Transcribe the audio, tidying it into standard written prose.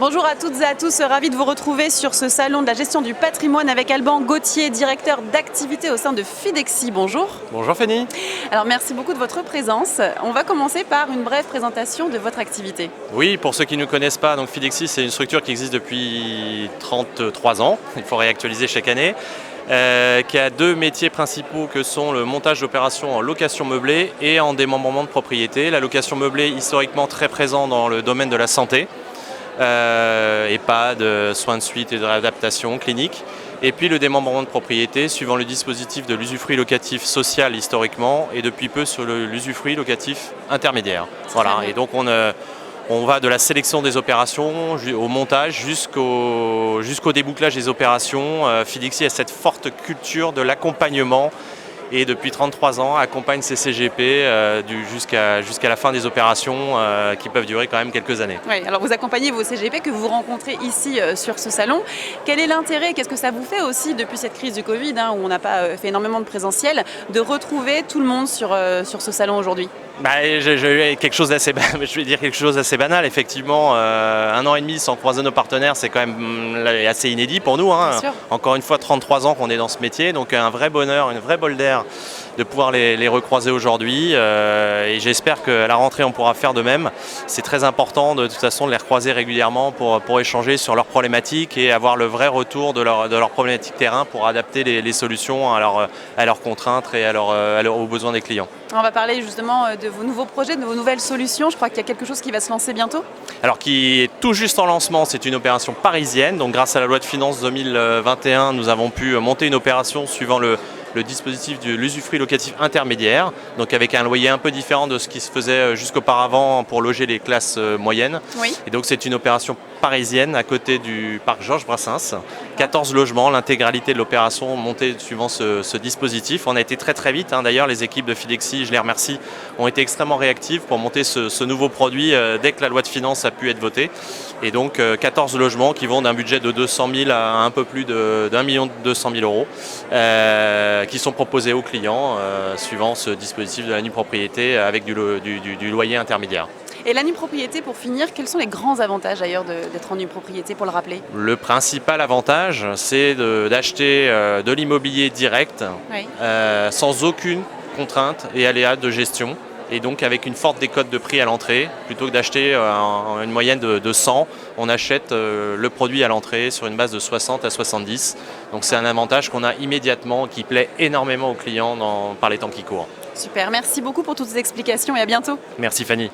Bonjour à toutes et à tous, ravi de vous retrouver sur ce salon de la gestion du patrimoine avec Alban Gauthier, directeur d'activité au sein de Fidexi. Bonjour. Bonjour Fanny. Alors merci beaucoup de votre présence. On va commencer par une brève présentation de votre activité. Oui, pour ceux qui ne connaissent pas, donc Fidexi c'est une structure qui existe depuis 33 ans, il faut réactualiser chaque année. Qui a deux métiers principaux que sont le montage d'opérations en location meublée et en démembrement de propriété. La location meublée historiquement très présent dans le domaine de la santé, EHPAD, soins de suite et de réadaptation clinique. Et puis le démembrement de propriété suivant le dispositif de l'usufruit locatif social historiquement et depuis peu sur l'usufruit locatif intermédiaire. Voilà. Et donc on va de la sélection des opérations au montage jusqu'au débouclage des opérations. Fidexi a cette forte culture de l'accompagnement et depuis 33 ans accompagne ces CGP jusqu'à la fin des opérations qui peuvent durer quand même quelques années. Oui, alors vous accompagnez vos CGP que vous rencontrez ici sur ce salon. Quel est l'intérêt, qu'est-ce que ça vous fait aussi depuis cette crise du Covid où on n'a pas fait énormément de présentiel, de retrouver tout le monde sur ce salon aujourd'hui? Je vais dire quelque chose d'assez banal. Effectivement, 1 an et demi sans croiser nos partenaires, c'est quand même assez inédit pour nous. Encore une fois, 33 ans qu'on est dans ce métier, donc un vrai bonheur, une vraie bol d'air de pouvoir les recroiser aujourd'hui. Et j'espère qu'à la rentrée, on pourra faire de même. C'est très important de toute façon de les recroiser régulièrement pour échanger sur leurs problématiques et avoir le vrai retour de leurs problématiques terrain pour adapter les solutions à leurs contraintes et aux besoins des clients. On va parler justement de vos nouveaux projets, de vos nouvelles solutions. Je crois qu'il y a quelque chose qui va se lancer bientôt. Alors qui est tout juste en lancement, c'est une opération parisienne. Donc grâce à la loi de finances 2021, nous avons pu monter une opération suivant le dispositif de l'usufruit locatif intermédiaire, donc avec un loyer un peu différent de ce qui se faisait jusqu'auparavant pour loger les classes moyennes. Oui. Et donc c'est une opération parisienne à côté du parc Georges Brassens. 14 logements, l'intégralité de l'opération montée suivant ce dispositif. On a été très vite, d'ailleurs les équipes de Fidexi, je les remercie, ont été extrêmement réactives pour monter ce nouveau produit dès que la loi de finances a pu être votée. Et donc 14 logements qui vont d'un budget de 200 000 à un peu plus d'1 200 000 euros qui sont proposés aux clients suivant ce dispositif de la nue propriété avec du loyer intermédiaire. Et la nue propriété, pour finir, quels sont les grands avantages d'ailleurs d'être en nue propriété, pour le rappeler? Le principal avantage, c'est d'acheter de l'immobilier direct, oui. Sans aucune contrainte et aléa de gestion. Et donc avec une forte décote de prix à l'entrée, plutôt que d'acheter une moyenne de 100, on achète le produit à l'entrée sur une base de 60 à 70. Donc c'est un avantage qu'on a immédiatement, qui plaît énormément aux clients par les temps qui courent. Super, merci beaucoup pour toutes ces explications et à bientôt. Merci Fanny.